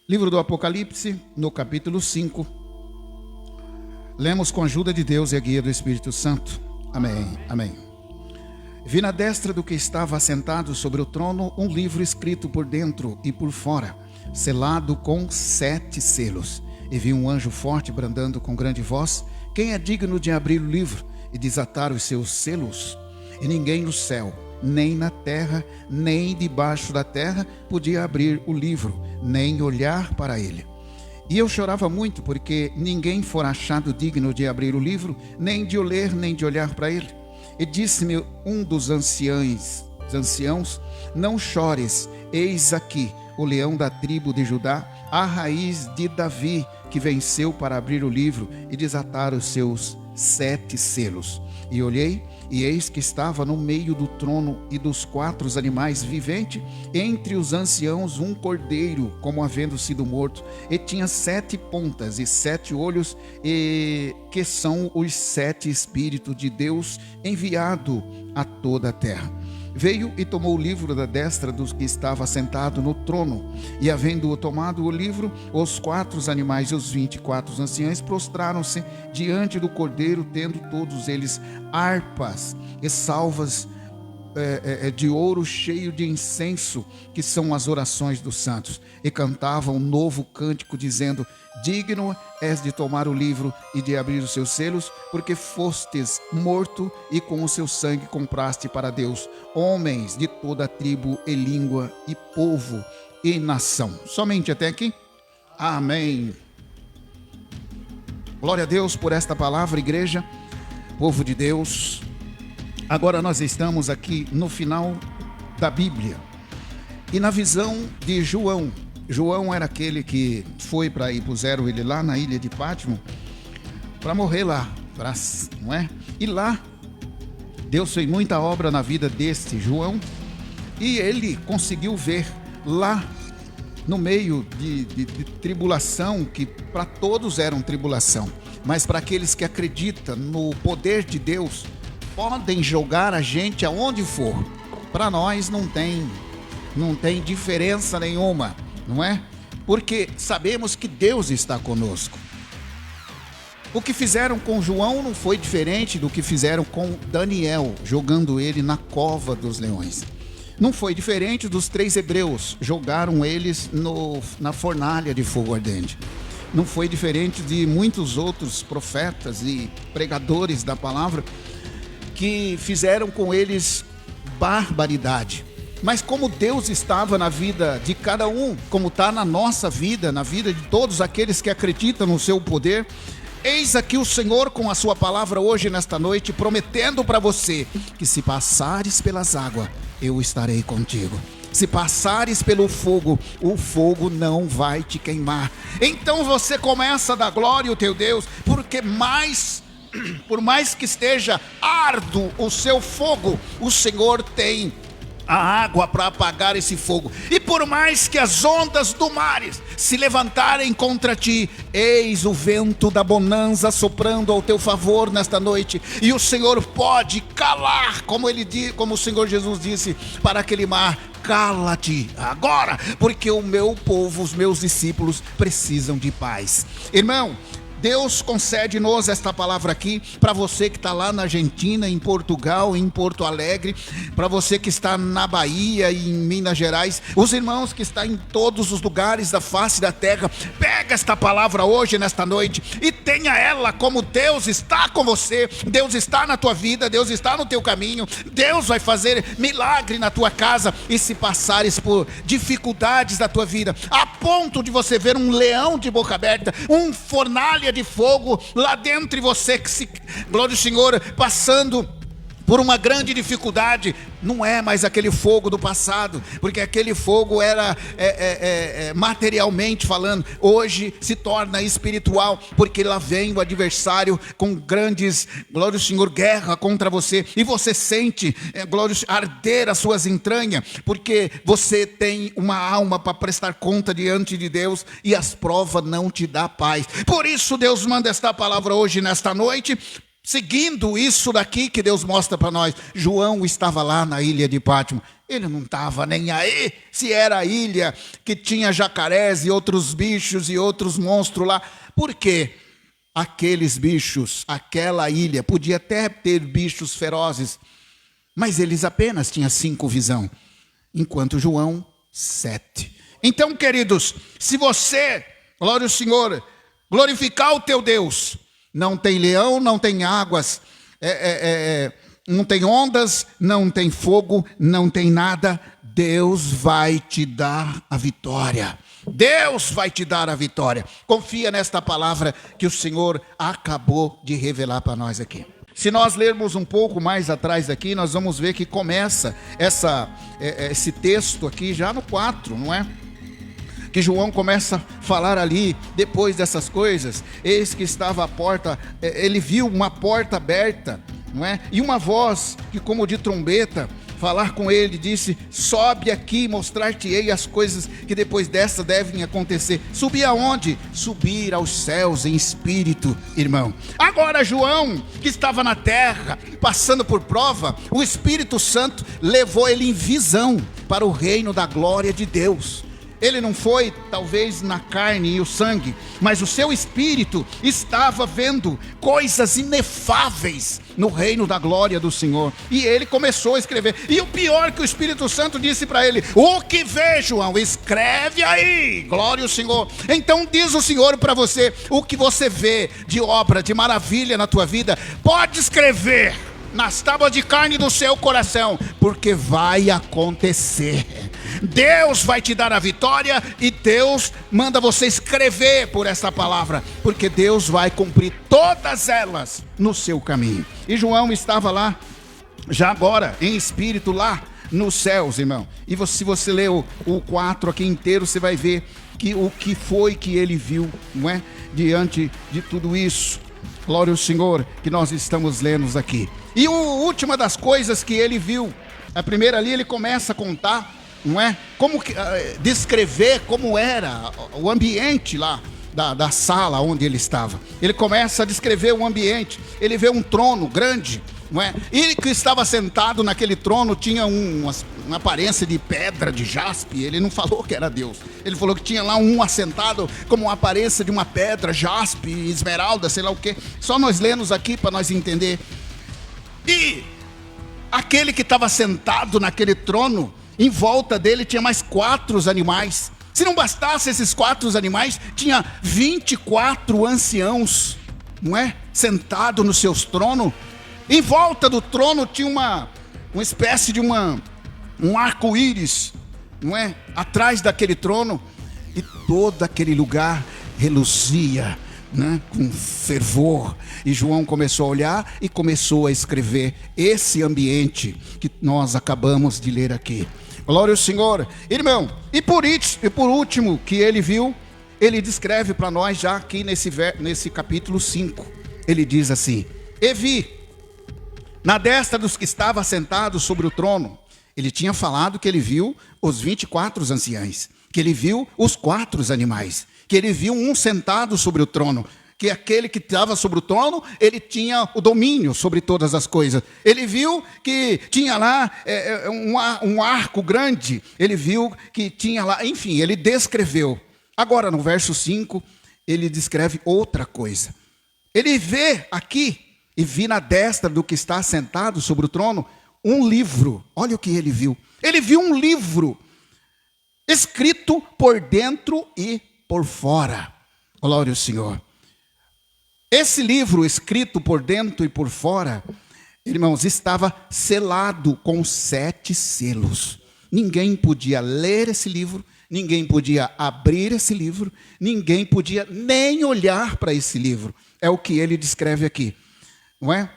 Livro do Apocalipse, no capítulo 5. Lemos com a ajuda de Deus e a guia do Espírito Santo. Amém, amém. Vi na destra do que estava assentado sobre o trono um livro escrito por dentro e por fora, selado com 7 selos. E vi um anjo forte bradando com grande voz: quem é digno de abrir o livro e desatar os seus selos? E ninguém no céu, nem na terra, nem debaixo da terra podia abrir o livro, nem olhar para ele. E eu chorava muito, porque ninguém fora achado digno de abrir o livro, nem de o ler, nem de olhar para ele. E disse-me um dos anciãos: não chores, eis aqui o leão da tribo de Judá, a raiz de Davi, que venceu para abrir o livro e desatar os seus 7 selos. E olhei, e eis que estava no meio do trono e dos 4 animais viventes, entre os anciãos um cordeiro, como havendo sido morto, e tinha 7 pontas e 7 olhos, e que são os 7 Espíritos de Deus enviado a toda a terra. Veio e tomou o livro da destra dos que estava sentado no trono, e havendo tomado o livro, os 4 animais e os 24 anciãos prostraram-se diante do cordeiro, tendo todos eles harpas e salvas de ouro cheio de incenso, que são as orações dos santos, e cantavam um novo cântico, dizendo: digno és de tomar o livro e de abrir os seus selos, porque fostes morto e com o seu sangue compraste para Deus homens de toda a tribo e língua e povo e nação. Somente até aqui? Amém. Glória a Deus por esta palavra, igreja, povo de Deus. Agora nós estamos aqui no final da Bíblia e na visão de João. João era aquele que foi para ir, puseram ele lá na ilha de Patmos para morrer lá, não é? E lá Deus fez muita obra na vida deste João, e ele conseguiu ver lá no meio de tribulação, que para todos era uma tribulação, mas para aqueles que acreditam no poder de Deus, podem jogar a gente aonde for. Para nós não tem diferença nenhuma, não é? Porque sabemos que Deus está conosco. O que fizeram com João não foi diferente do que fizeram com Daniel, jogando ele na cova dos leões. Não foi diferente dos 3 hebreus, jogaram eles na fornalha de fogo ardente. Não foi diferente de muitos outros profetas e pregadores da palavra, que fizeram com eles barbaridade. Mas como Deus estava na vida de cada um, como está na nossa vida, na vida de todos aqueles que acreditam no seu poder, eis aqui o Senhor com a sua palavra hoje, nesta noite, prometendo para você que se passares pelas águas, eu estarei contigo. Se passares pelo fogo, o fogo não vai te queimar. Então você começa a dar glória ao teu Deus, porque por mais que esteja árduo o seu fogo, o Senhor tem a água para apagar esse fogo. E por mais que as ondas do mar se levantarem contra ti, eis o vento da bonança soprando ao teu favor nesta noite, e o Senhor pode calar, como o Senhor Jesus disse para aquele mar: cala-te agora, porque o meu povo, os meus discípulos precisam de paz. Irmão, Deus concede-nos esta palavra aqui, para você que está lá na Argentina, em Portugal, em Porto Alegre, para você que está na Bahia e em Minas Gerais, os irmãos que estão em todos os lugares da face da terra. Pega esta palavra hoje, nesta noite, e tenha ela como Deus está com você. Deus está na tua vida, Deus está no teu caminho, Deus vai fazer milagre na tua casa. E se passares por dificuldades da tua vida, a ponto de você ver um leão de boca aberta, um fornalha de fogo lá dentro de você, glória ao Senhor, passando por uma grande dificuldade, não é mais aquele fogo do passado, porque aquele fogo era materialmente falando. Hoje se torna espiritual, porque lá vem o adversário com grandes, glória ao Senhor, guerra contra você, e você sente, glória ao Senhor, arder as suas entranhas, porque você tem uma alma para prestar conta diante de Deus, e as provas não te dão paz. Por isso Deus manda esta palavra hoje, nesta noite. seguindo isso daqui que Deus mostra para nós. João estava lá na ilha de Pátmos. Ele não estava nem aí se era a ilha que tinha jacarés e outros bichos e outros monstros lá. Por quê? Aqueles bichos, aquela ilha, podia até ter bichos ferozes, mas eles apenas tinham 5 visão, enquanto João, 7. Então, queridos, se você, glória ao Senhor, glorificar o teu Deus, não tem leão, não tem águas, não tem ondas, não tem fogo, não tem nada, Deus vai te dar a vitória. Deus vai te dar a vitória. Confia nesta palavra que o Senhor acabou de revelar para nós aqui. Se nós lermos um pouco mais atrás aqui, nós vamos ver que começa esse texto aqui já no 4, não é? Que João começa a falar ali, depois dessas coisas, eis que estava a porta, ele viu uma porta aberta, não é? E uma voz que como de trombeta, falar com ele, disse, sobe aqui, mostrar-te-ei as coisas que depois dessa devem acontecer. Subir aonde? Subir aos céus em espírito, irmão. Agora João, que estava na terra, passando por prova, o Espírito Santo levou ele em visão para o reino da glória de Deus. Ele não foi, talvez, na carne e o sangue, mas o seu espírito estava vendo coisas inefáveis no reino da glória do Senhor. E ele começou a escrever. E o pior que o Espírito Santo disse para ele, o que vê, João? Escreve aí, glória ao Senhor. Então diz o Senhor para você, o que você vê de obra, de maravilha na tua vida, pode escrever nas tábuas de carne do seu coração, porque vai acontecer. Deus vai te dar a vitória e Deus manda você escrever por essa palavra, porque Deus vai cumprir todas elas no seu caminho. E João estava lá, já agora, em espírito lá nos céus, irmão. E se você ler o 4 aqui inteiro, você vai ver que o que foi que ele viu, não é? Diante de tudo isso. Glória ao Senhor, que nós estamos lendo aqui. E a última das coisas que ele viu, a primeira ali, ele começa a contar, não é? Como descrever como era o ambiente lá da sala onde ele estava. Ele começa a descrever o ambiente. Ele vê um trono grande, não é? E que estava sentado naquele trono tinha uma aparência de pedra, de jaspe. Ele não falou que era Deus. Ele falou que tinha lá um assentado como uma aparência de uma pedra, jaspe, esmeralda, sei lá o quê. Só nós lemos aqui para nós entender. E aquele que estava sentado naquele trono, em volta dele tinha mais 4 animais. Se não bastasse esses 4 animais, tinha 24 anciãos, não é? Sentados nos seus tronos. Em volta do trono tinha uma espécie de um arco-íris, não é? Atrás daquele trono. E todo aquele lugar reluzia, né? Com fervor. E João começou a olhar e começou a escrever esse ambiente que nós acabamos de ler aqui. Glória ao Senhor. Irmão, e por último que ele viu, ele descreve para nós já aqui nesse capítulo 5. Ele diz assim, e vi, na destra dos que estavam sentados sobre o trono. Ele tinha falado que ele viu os 24 anciãos, que ele viu os 4 animais, que ele viu um sentado sobre o trono, que aquele que estava sobre o trono, ele tinha o domínio sobre todas as coisas. Ele viu que tinha lá um arco grande, ele viu que tinha lá, enfim, ele descreveu. Agora no verso 5, ele descreve outra coisa. Ele vê aqui, e vi na destra do que está sentado sobre o trono, um livro. Olha o que ele viu. Ele viu um livro, escrito por dentro e por fora. Glória ao Senhor. Esse livro, escrito por dentro e por fora, irmãos, estava selado com 7 selos. Ninguém podia ler esse livro, ninguém podia abrir esse livro, ninguém podia nem olhar para esse livro. É o que ele descreve aqui, não é?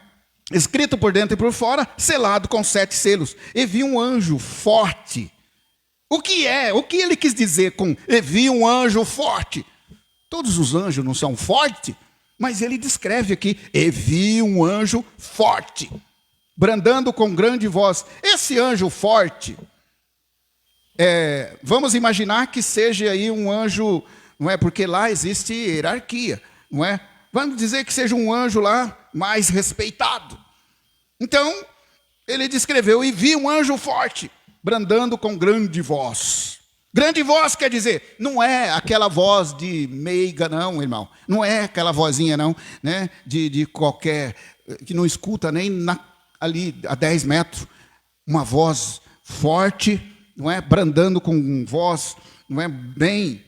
Escrito por dentro e por fora, selado com 7 selos. E vi um anjo forte. O que ele quis dizer com e vi um anjo forte? Todos os anjos não são fortes? Mas ele descreve aqui, e vi um anjo forte, brandando com grande voz. Esse anjo forte, vamos imaginar que seja aí um anjo, não é? Porque lá existe hierarquia, não é? Vamos dizer que seja um anjo lá mais respeitado. Então, ele descreveu: e vi um anjo forte, brandando com grande voz. Grande voz quer dizer, não é aquela voz de meiga, não, irmão. Não é aquela vozinha, não, né? De qualquer, que não escuta nem ali a 10 metros. Uma voz forte, não é? Brandando com voz, não é? Bem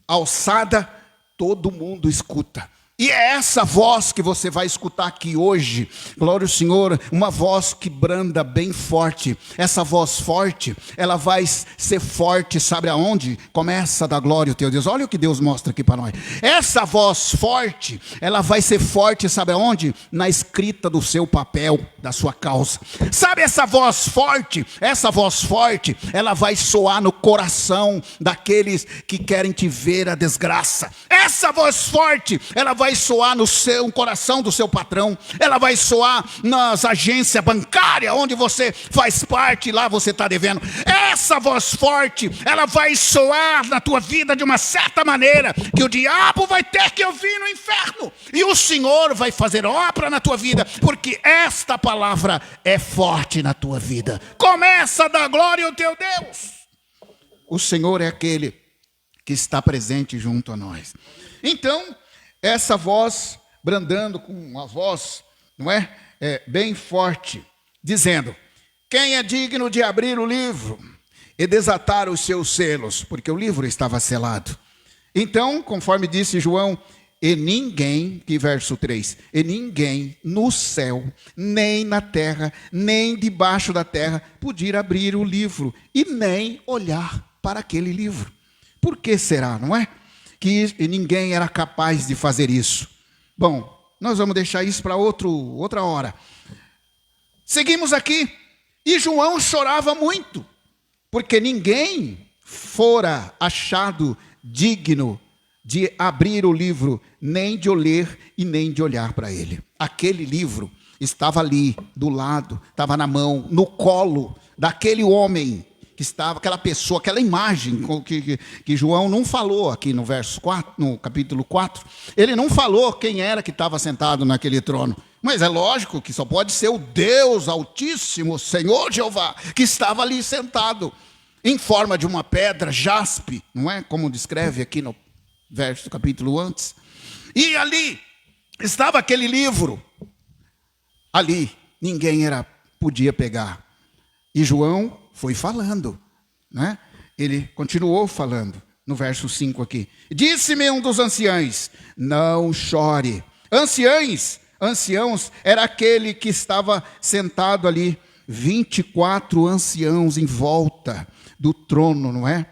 alçada, todo mundo escuta. E é essa voz que você vai escutar aqui hoje, glória ao Senhor, uma voz que branda bem forte. Essa voz forte, ela vai ser forte, sabe aonde? Começa a dar glória ao teu Deus. Olha o que Deus mostra aqui para nós. Essa voz forte, ela vai ser forte, sabe aonde? Na escrita do seu papel, da sua causa. Sabe essa voz forte? Essa voz forte, ela vai soar no coração daqueles que querem te ver a desgraça. Essa voz forte, ela vai soar no coração do seu patrão. Ela vai soar nas agências bancárias, onde você faz parte, lá você está devendo. Essa voz forte, ela vai soar na tua vida de uma certa maneira, que o diabo vai ter que ouvir no inferno. E o Senhor vai fazer obra na tua vida, porque esta palavra é forte na tua vida. Começa a dar glória ao teu Deus. O Senhor é aquele que está presente junto a nós. Então, essa voz, brandando com uma voz, não é? Bem forte, dizendo: quem é digno de abrir o livro e desatar os seus selos? Porque o livro estava selado. Então, conforme disse João, e ninguém, que verso 3, e ninguém no céu, nem na terra, nem debaixo da terra, podia abrir o livro e nem olhar para aquele livro. Por que será, não é? Que ninguém era capaz de fazer isso. Bom, nós vamos deixar isso para outra hora. Seguimos aqui. E João chorava muito, porque ninguém fora achado digno de abrir o livro, nem de ler e nem de olhar para ele. Aquele livro estava ali, do lado, estava na mão, no colo daquele homem que estava, aquela pessoa, aquela imagem que João não falou aqui no verso 4, no capítulo 4. Ele não falou quem era que estava sentado naquele trono. Mas é lógico que só pode ser o Deus Altíssimo, Senhor Jeová, que estava ali sentado, em forma de uma pedra, jaspe, não é? Como descreve aqui no verso do capítulo antes. E ali estava aquele livro. Ali ninguém podia pegar. E João foi falando, né? Ele continuou falando, no verso 5 aqui. Disse-me um dos anciãos: não chore. Anciãos, era aquele que estava sentado ali, 24 anciãos em volta do trono, não é?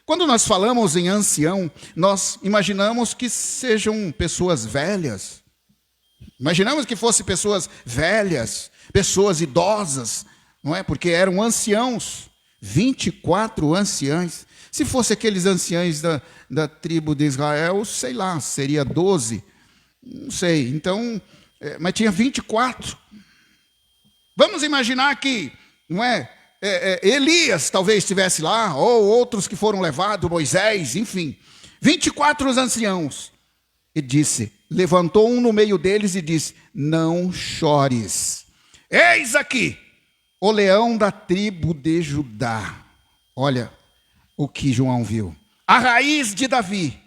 Quando nós falamos em ancião, nós imaginamos que sejam pessoas velhas. Imaginamos que fossem pessoas velhas, pessoas idosas, não é? Porque eram anciãos, 24 anciãos. Se fosse aqueles anciãos da tribo de Israel, sei lá, seria 12, não sei. Então, mas tinha 24. Vamos imaginar que, não é? Elias talvez estivesse lá, ou outros que foram levados, Moisés, enfim. 24 anciãos. E disse, levantou um no meio deles e disse: não chores. Eis aqui o leão da tribo de Judá. Olha o que João viu. A raiz de Davi,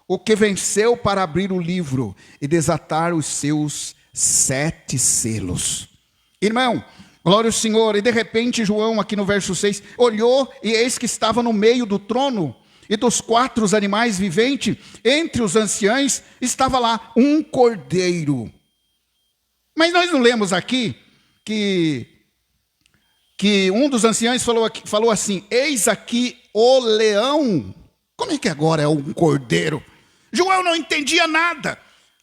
o que venceu para abrir o livro e desatar os seus 7 selos. Irmão, glória ao Senhor. E de repente João, aqui no verso 6, olhou e eis que estava no meio do trono e dos 4 animais viventes, entre os anciãos, estava lá um cordeiro. Mas nós não lemos aqui que um dos anciãos falou assim: eis aqui o leão. Como é que agora é um cordeiro? João não entendia nada,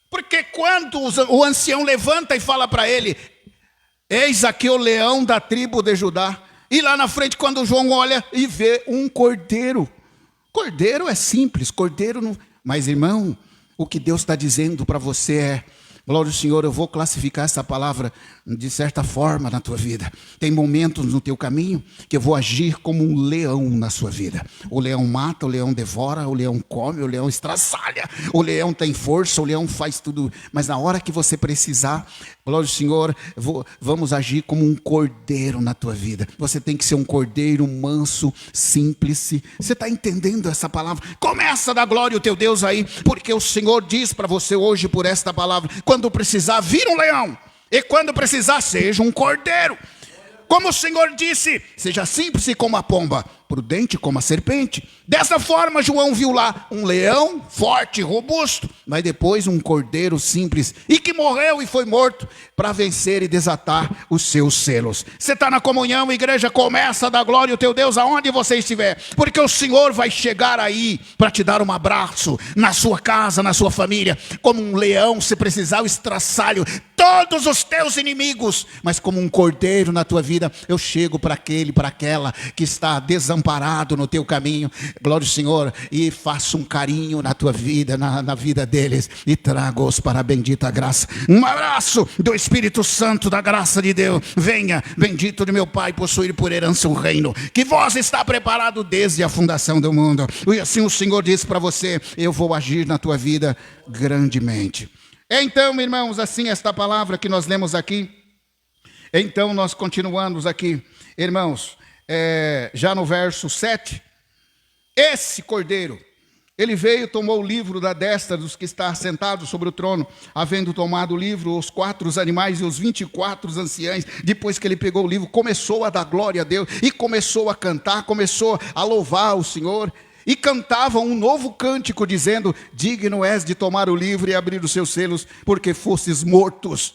porque quando o ancião levanta e fala para ele: eis aqui o leão da tribo de Judá, e lá na frente, quando João olha e vê um cordeiro. Cordeiro é simples, cordeiro não... Mas irmão, o que Deus está dizendo para você é: Glória ao Senhor, eu vou classificar essa palavra de certa forma na tua vida. Tem momentos no teu caminho que eu vou agir como um leão na sua vida. O leão mata, o leão devora, o leão come, o leão estraçalha, o leão tem força, o leão faz tudo. Mas na hora que você precisar, glória ao Senhor, vamos agir como um cordeiro na tua vida. Você tem que ser um cordeiro manso, simples. Você está entendendo essa palavra? Começa a dar glória ao teu Deus aí, porque o Senhor diz para você hoje por esta palavra: quando precisar, vira um leão, e quando precisar, seja um cordeiro. Como o Senhor disse, seja simples como a pomba, prudente como a serpente. Dessa forma, João viu lá um leão forte, robusto, mas depois um cordeiro simples, e que morreu e foi morto para vencer e desatar os seus selos. Você está na comunhão, igreja, começa a dar glória ao teu Deus aonde você estiver, porque o Senhor vai chegar aí para te dar um abraço, na sua casa, na sua família, como um leão, se precisar, o estraçalho, todos os teus inimigos, mas como um cordeiro na tua vida, eu chego para aquele, para aquela que está desamparado no teu caminho, glória ao Senhor, e faço um carinho na tua vida, na vida deles, e trago-os para a bendita graça. Um abraço do Espírito Santo, da graça de Deus. Venha, bendito de meu Pai, possuir por herança um reino que vós está preparado desde a fundação do mundo. E assim o Senhor diz para você: eu vou agir na tua vida grandemente. Então, irmãos, assim esta palavra que nós lemos aqui. Então nós continuamos aqui, irmãos, já no verso 7, esse cordeiro, ele veio, tomou o livro da destra dos que está sentados sobre o trono, havendo tomado o livro, os 4 animais e os 24 anciães. Depois que ele pegou o livro, começou a dar glória a Deus, e começou a cantar, começou a louvar o Senhor, e cantava um novo cântico, dizendo: digno és de tomar o livro e abrir os seus selos, porque fostes mortos,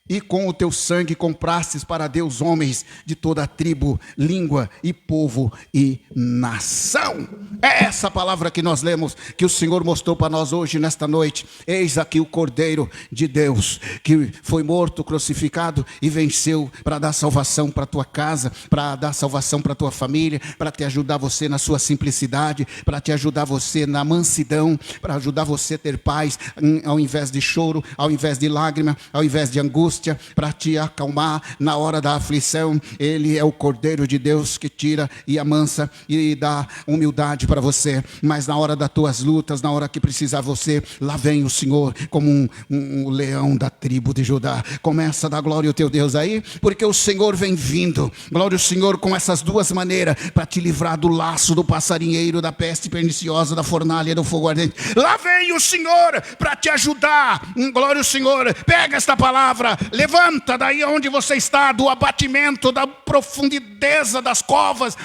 e com o teu sangue comprastes para Deus homens de toda a tribo, língua e povo e nação. É essa palavra que nós lemos, que o Senhor mostrou para nós hoje, nesta noite. Eis aqui o Cordeiro de Deus, que foi morto, crucificado e venceu para dar salvação para a tua casa, para dar salvação para a tua família, para te ajudar você na sua simplicidade, para te ajudar você na mansidão, para ajudar você a ter paz, ao invés de choro, ao invés de lágrima, ao invés de angústia, para te acalmar na hora da aflição. Ele é o Cordeiro de Deus que tira e amansa e dá humildade para você. Mas na hora das tuas lutas, na hora que precisar você, lá vem o Senhor como um leão da tribo de Judá. Começa a dar glória ao teu Deus aí, porque o Senhor vem vindo. Glória ao Senhor com essas duas maneiras, para te livrar do laço do passarinheiro, da peste perniciosa, da fornalha, do fogo ardente. Lá vem o Senhor para te ajudar. Glória ao Senhor. Pega esta palavra, levanta daí onde você está, do abatimento, da profundeza das covas,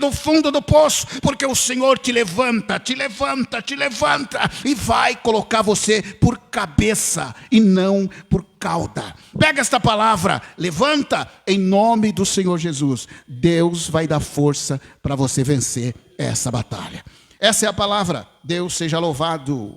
do fundo do poço, porque o Senhor te levanta, te levanta, te levanta, e vai colocar você por cabeça e não por cauda. Pega esta palavra, levanta em nome do Senhor Jesus. Deus vai dar força para você vencer essa batalha. Essa é a palavra. Deus seja louvado.